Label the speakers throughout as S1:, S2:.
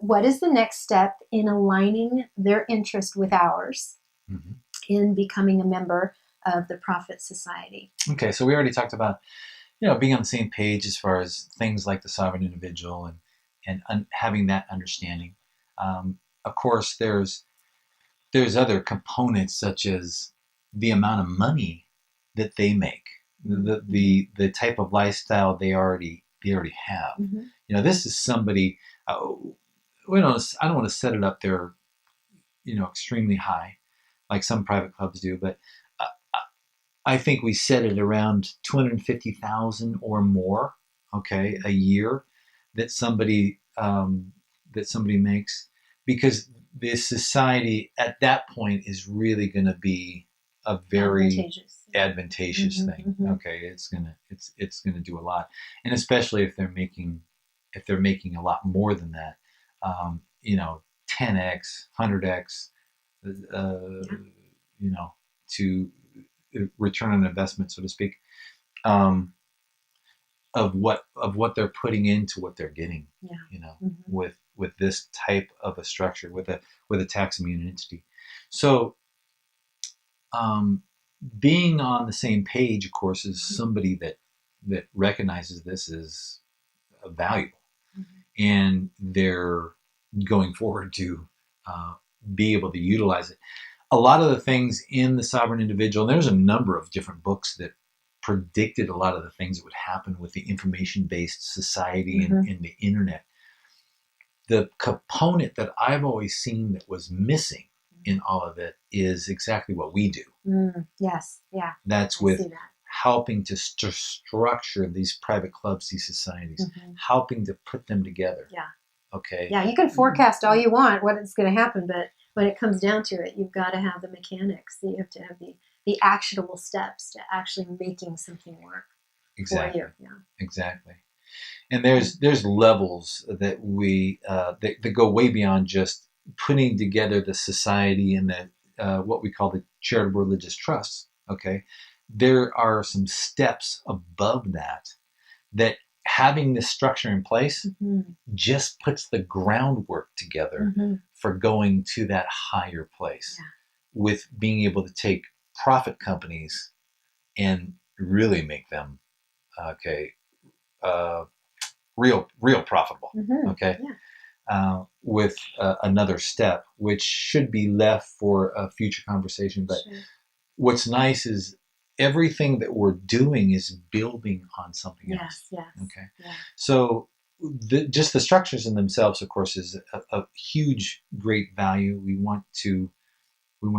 S1: what is the next step in aligning their interest with ours
S2: Mm-hmm.
S1: in becoming a member of the Profit Society?
S2: Okay, so we already talked about, being on the same page as far as things like the sovereign individual and having that understanding. Of course, there's other components such as the amount of money that they make, the type of lifestyle they already have.
S1: Mm-hmm.
S2: This is somebody. I don't want to set it up there, extremely high, like some private clubs do, but I think we set it around 250,000 or more, okay, a year that somebody makes, because the society at that point is really going to be a very advantageous
S1: Mm-hmm,
S2: thing.
S1: mm-hmm.
S2: Okay, it's gonna do a lot, and especially if they're making a lot more than that, 10x, 100x, to return on investment, so to speak, um, of what they're putting into what they're getting.
S1: Mm-hmm.
S2: With this type of a structure, with a tax immune entity. So being on the same page, of course, is somebody that recognizes this as valuable, and they're going forward to be able to utilize it. A lot of the things in the sovereign individual, and there's a number of different books that predicted a lot of the things that would happen with the information-based society and the internet. The component that I've always seen that was missing in all of it is exactly what we do.
S1: Yes, yeah.
S2: That's with helping to structure these private clubs, these societies, helping to put them together.
S1: Yeah.
S2: Okay.
S1: Yeah, you can forecast all you want what is going to happen, but when it comes down to it, you've got to have the mechanics. You have to have the actionable steps to actually making something work.
S2: Exactly.
S1: For you. Yeah.
S2: Exactly. And there's levels that we that go way beyond just putting together the society and the what we call the charitable religious trusts. Okay, there are some steps above that having this structure in place just puts the groundwork together for going to that higher place, with being able to take profit companies and really make them real profitable. Okay. With another step, which should be left for a future conversation. But what's nice is everything that we're doing is building on something else.
S1: Yes.
S2: Okay.
S1: Yeah.
S2: So just the structures in themselves, of course, is a huge, great value. We want to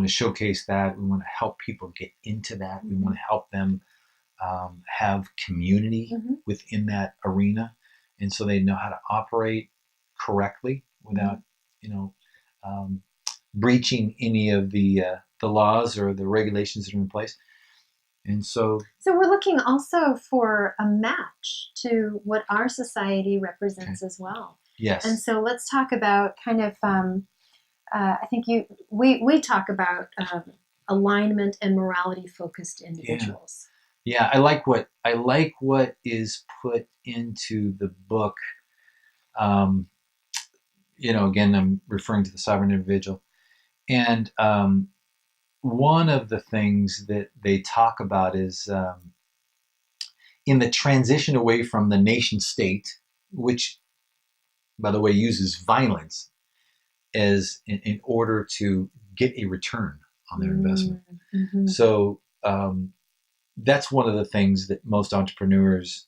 S2: showcase that. We want to help people get into that. We want to help them have community within that arena, and so they know how to operate correctly without, breaching any of the laws or the regulations that are in place. And so
S1: we're looking also for a match to what our society represents as well.
S2: Yes.
S1: And so let's talk about kind of, I think we talk about alignment and morality focused individuals.
S2: Yeah, I like what is put into the book. Again, I'm referring to the sovereign individual, and one of the things that they talk about is in the transition away from the nation state, which, by the way, uses violence as in order to get a return on their investment. So that's one of the things that most entrepreneurs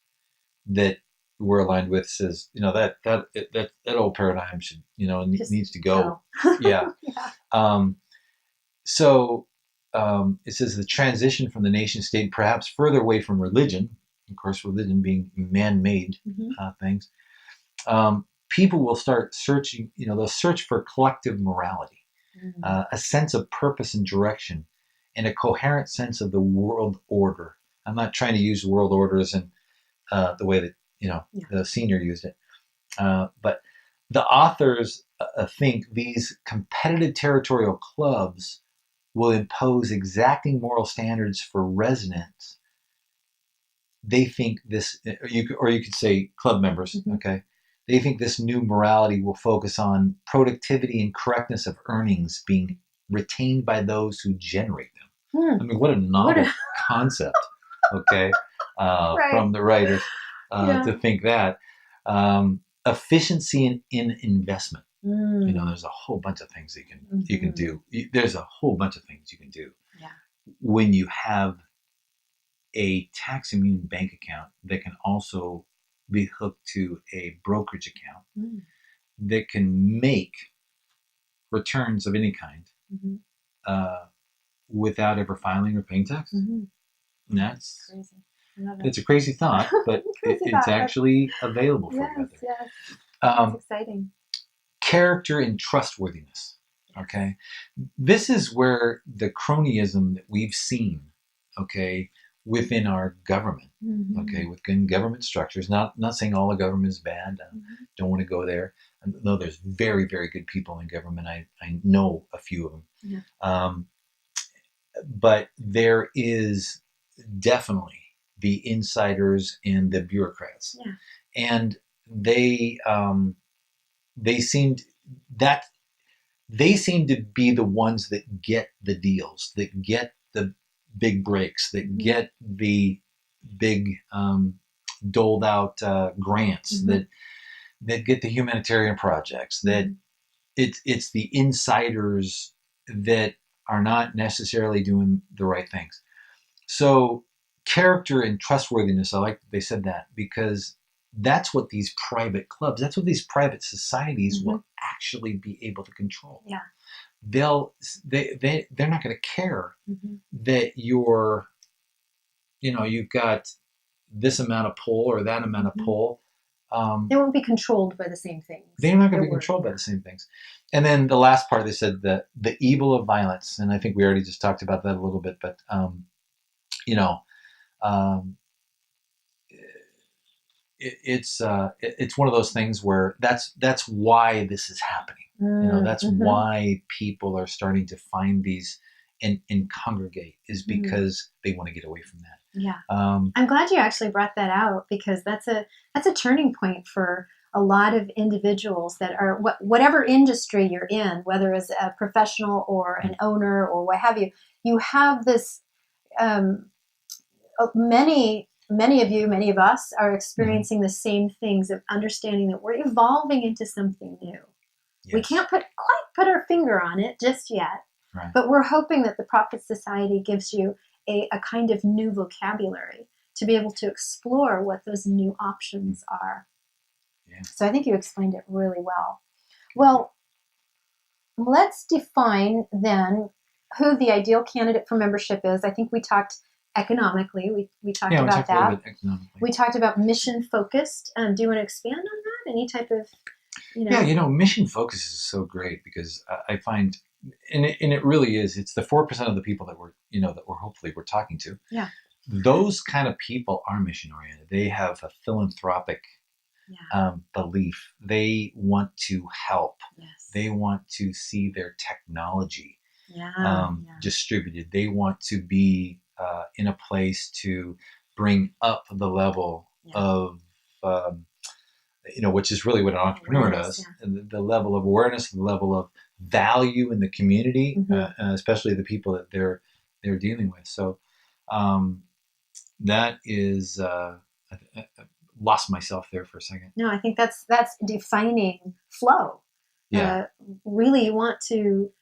S2: that we're aligned with says, that old paradigm should, needs to go. Yeah. So it says the transition from the nation state, perhaps further away from religion, of course, religion being man-made things, people will start searching, they'll search for collective morality, a sense of purpose and direction, and a coherent sense of the world order. I'm not trying to use world orders in the way that, the senior used it. But the authors think these competitive territorial clubs will impose exacting moral standards for residents. They think this, or you could say club members, okay? They think this new morality will focus on productivity and correctness of earnings being retained by those who generate them. I mean, what a novel concept, okay,
S1: Right.
S2: from the writers
S1: Yeah.
S2: to think that. Efficiency in investment. You know, there's a whole bunch of things you can do. There's a whole bunch of things you can do when you have a tax immune bank account that can also be hooked to a brokerage account that can make returns of any kind without ever filing or paying taxes. And that's
S1: crazy. I love it.
S2: It's a crazy thought, but it's actually available for you out there.
S1: Yes. It's exciting.
S2: Character and trustworthiness. Okay, this is where the cronyism that we've seen, okay, within our government, okay, within government structures. Not saying all the government is bad. Don't want to go there. No, there's very, very good people in government. I know a few of them. But there is definitely the insiders and the bureaucrats, and they seem to be the ones that get the deals, that get the big breaks, that get the big doled out grants, that get the humanitarian projects. That it's the insiders that are not necessarily doing the right things. So character and trustworthiness, I like that they said that, because that's what these private clubs, that's what these private societies will actually be able to control.
S1: Yeah.
S2: They're not going to care that you've got this amount of pull or that amount of pull.
S1: They won't be controlled by the same things.
S2: They're not going to be controlled by the same things. And then the last part, they said that the evil of violence, and I think we already just talked about that a little bit, but it's one of those things where that's why this is happening. That's why people are starting to find these and congregate, is because they want to get away from that.
S1: Yeah. I'm glad you actually brought that out, because that's a turning point for a lot of individuals that are whatever industry you're in, whether as a professional or an owner or what have you. You have this. Many of us are experiencing the same things, of understanding that we're evolving into something new. Yes. We can't quite put our finger on it just yet, but we're hoping that the Prophet Society gives you a kind of new vocabulary to be able to explore what those new options are. Yeah. So I think you explained it really well. Well, let's define then who the ideal candidate for membership is. I think we talked economically. We talked about that. A little bit economically. We talked about mission focused. Do you want to expand on that? Any type of,
S2: Yeah, mission focus is so great, because I find, and it really is. It's the 4% of the people that we're talking to. Yeah. Those kind of people are mission oriented. They have a philanthropic belief. They want to help. Yes. They want to see their technology distributed. They want to be in a place to bring up the level of, which is really what an entrepreneur does, the level of awareness, the level of value in the community, especially the people that they're dealing with. So that is, I lost myself there for a second.
S1: No, I think that's defining flow. Yeah. Really, you want to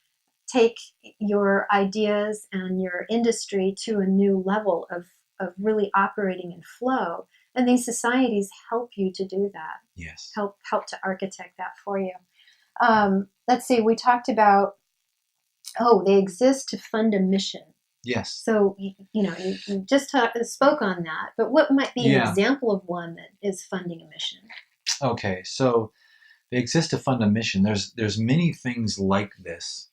S1: take your ideas and your industry to a new level of really operating in flow. And these societies help you to do that.
S2: Yes.
S1: Help to architect that for you. Let's see, we talked about, they exist to fund a mission.
S2: Yes.
S1: So, you just spoke on that, but what might be an example of one that is funding a mission?
S2: Okay, so they exist to fund a mission. There's many things like this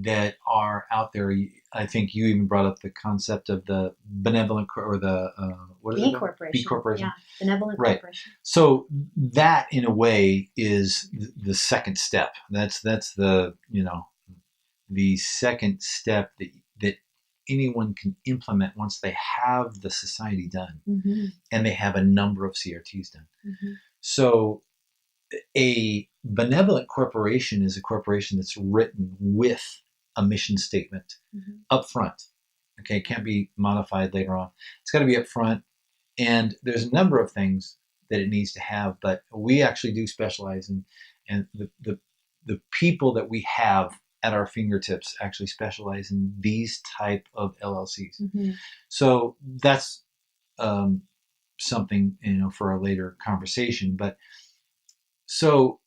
S2: that are out there. I think you even brought up the concept of the benevolent or the
S1: B Corporation.
S2: B Corporation.
S1: Yeah, benevolent corporation.
S2: So that, in a way, is the second step. That's the the second step that anyone can implement once they have the society done and they have a number of CRTs done. So a benevolent corporation is a corporation that's written with a mission statement up front. Okay, it can't be modified later on. It's got to be up front. And there's a number of things that it needs to have, but we actually do specialize in, and the people that we have at our fingertips actually specialize in these type of LLCs. So that's something, for a later conversation. But so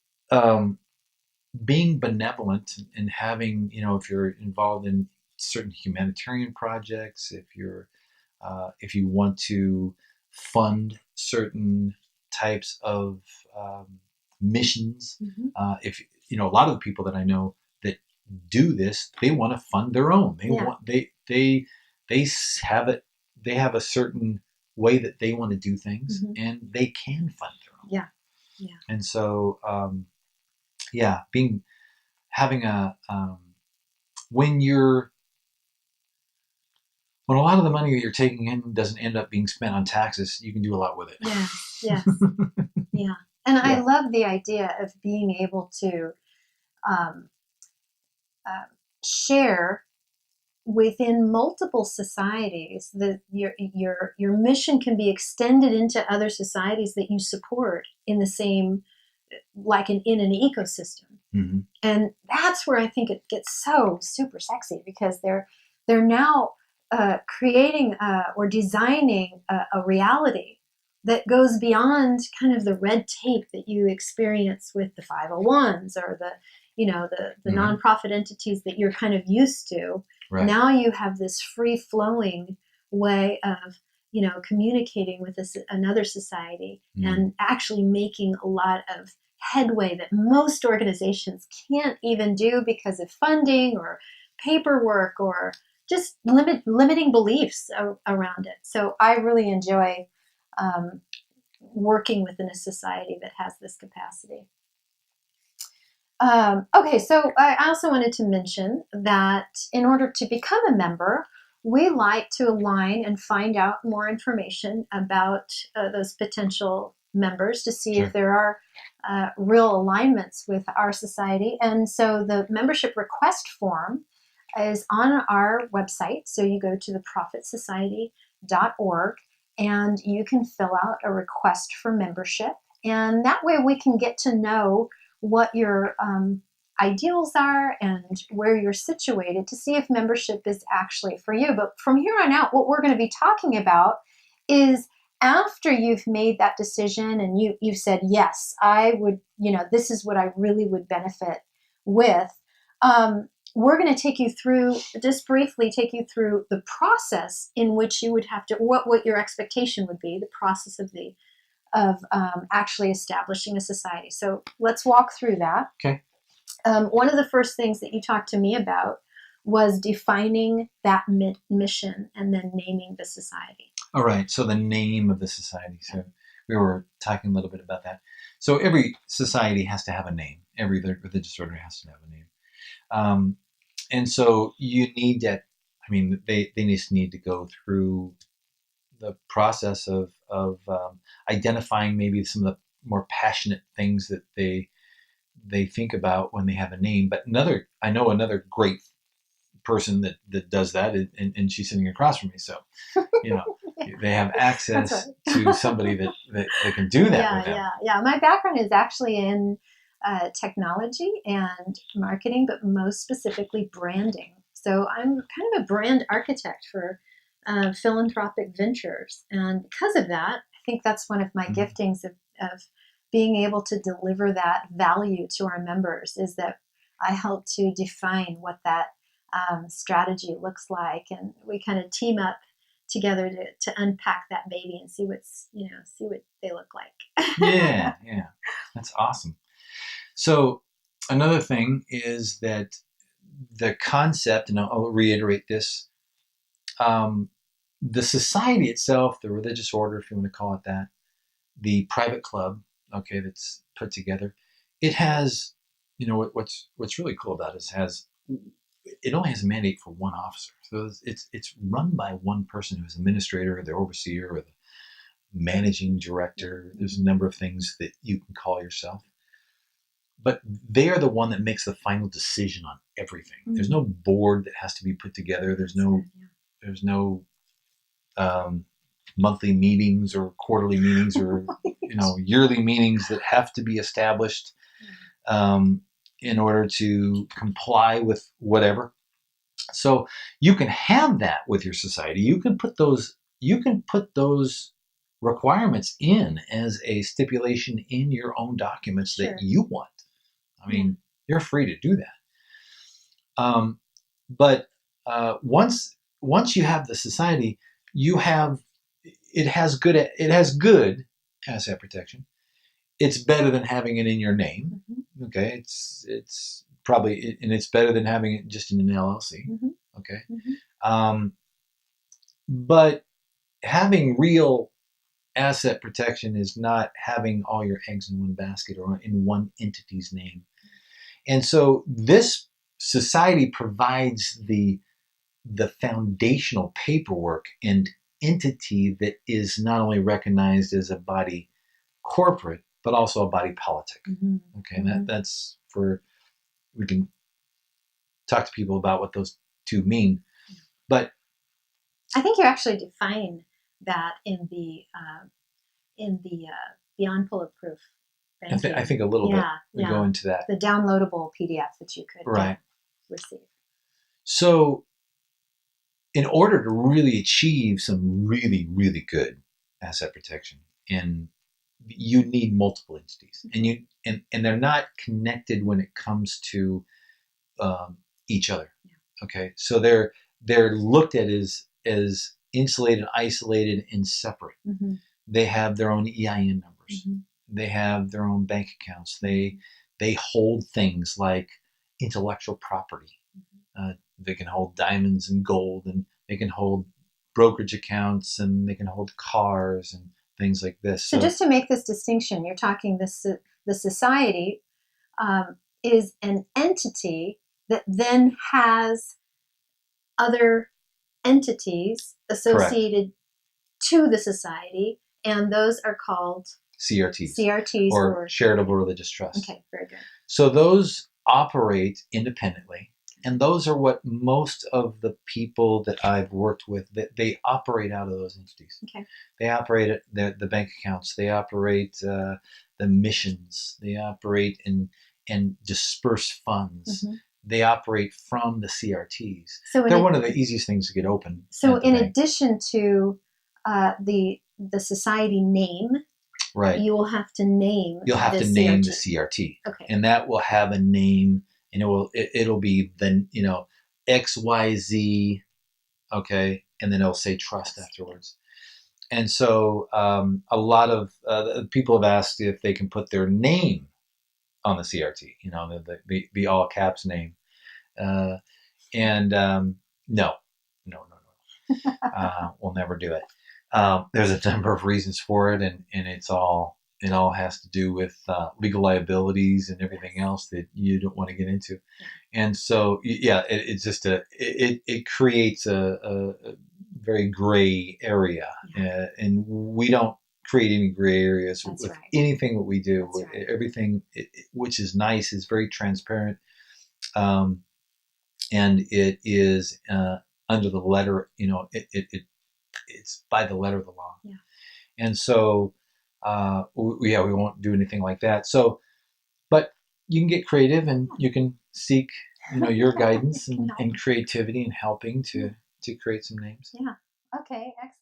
S2: being benevolent and having, if you're involved in certain humanitarian projects, if you want to fund certain types of missions, if a lot of the people that I know that do this, they want to fund their own. They have a certain way that they want to do things, and they can fund their own.
S1: Yeah.
S2: And so, having a when a lot of the money that you're taking in doesn't end up being spent on taxes, you can do a lot with it.
S1: Yes. Yeah. And I love the idea of being able to share within multiple societies that your mission can be extended into other societies that you support in the same, like in an ecosystem. And that's where I think it gets so super sexy, because they're now creating or designing a reality that goes beyond kind of the red tape that you experience with the 501s or the nonprofit entities that you're kind of used to. Right. Now you have this free-flowing way of communicating with another society and actually making a lot of headway that most organizations can't even do because of funding or paperwork or just limiting beliefs around it. So I really enjoy working within a society that has this capacity. Okay, so I also wanted to mention that in order to become a member, we like to align and find out more information about those potential members to see if there are real alignments with our society. And so the membership request form is on our website. So you go to theprofitsociety.org and you can fill out a request for membership. And that way we can get to know what your ideals are and where you're situated to see if membership is actually for you. But from here on out, what we're going to be talking about is after you've made that decision and you've said, yes, I would, this is what I really would benefit with. We're going to just briefly take you through the process in which you would have to, what your expectation would be, the process of actually establishing a society. So let's walk through that.
S2: Okay.
S1: One of the first things that you talked to me about was defining that mission and then naming the society.
S2: All right. So the name of the society. So we were talking a little bit about that. So every society has to have a name. Every religious order has to have a name. And so you need that. I mean, they just need to go through the process of identifying maybe some of the more passionate things that they think about when they have a name. But I know another great person that does that, and she's sitting across from me. So, they have access to somebody that can do that with them.
S1: Yeah. My background is actually in technology and marketing, but most specifically branding. So I'm kind of a brand architect for philanthropic ventures. And because of that, I think that's one of my giftings of being able to deliver that value to our members, is that I help to define what that strategy looks like. And we kind of team up together to unpack that baby and see what they look like.
S2: Yeah. That's awesome. So another thing is that the concept, and I'll reiterate this, the society itself, the religious order, if you want to call it that, the private club, okay, that's put together, it has, what's really cool about it it only has a mandate for one officer. So it's run by one person who's administrator or the overseer or the managing director. There's a number of things that you can call yourself. but they are the one that makes the final decision on everything. Mm-hmm. There's no board that has to be put together. There's no monthly meetings or quarterly meetings or yearly meetings that have to be established in order to comply with whatever. So you can have that with your society. You can put those requirements in as a stipulation in your own documents that you want. I mean, you're free to do that. But once you have the society, it has good asset protection. It's better than having it in your name. Mm-hmm. Okay, it's probably, and it's better than having it just in an LLC. Mm-hmm. Okay, mm-hmm. But having real asset protection is not having all your eggs in one basket or in one entity's name. And so this society provides the foundational paperwork and entity that is not only recognized as a body corporate, but also a body politic. Mm-hmm. Okay, and that's for, we can talk to people about what those two mean. But
S1: I think you actually define that in the Beyond Bulletproof.
S2: I think a little bit. We go into that.
S1: The downloadable PDF that you could receive.
S2: So in order to really achieve some really, really good asset protection, and you need multiple entities, and they're not connected when it comes to each other. Yeah. Okay, so they're looked at as insulated, isolated, and separate. Mm-hmm. They have their own EIN numbers. Mm-hmm. They have their own bank accounts. They hold things like intellectual property. Mm-hmm. They can hold diamonds and gold, and they can hold brokerage accounts, and they can hold cars and things like this.
S1: So just to make this distinction, you're talking the society is an entity that then has other entities associated to the society, and those are called CRTs
S2: or charitable religious trusts.
S1: Okay, very good.
S2: So those operate independently, and those are what most of the people that I've worked with, that they operate out of those entities. Okay. They operate the bank accounts. They operate the missions. They operate and disperse funds. Mm-hmm. They operate from the CRTs. So they're one of the easiest things to get open.
S1: So in addition to the society name,
S2: right,
S1: you will have to name.
S2: You'll have to name the CRT. Okay. And that will have a name, and it'll be the XYZ, okay, and then it'll say trust afterwards. And so a lot of people have asked if they can put their name on the CRT, the all caps name, and no. We'll never do it. There's a number of reasons for it, and it all has to do with legal liabilities and everything else that you don't want to get into. And so, it's just it creates a very gray area, and we don't create any gray areas with anything that we do. Everything, which is nice, is very transparent, and it is under the letter. It's by the letter of the law. Yeah. And so, we won't do anything like that. So, but you can get creative, and you can seek, your guidance and creativity and helping to create some names.
S1: Yeah. Okay. Excellent.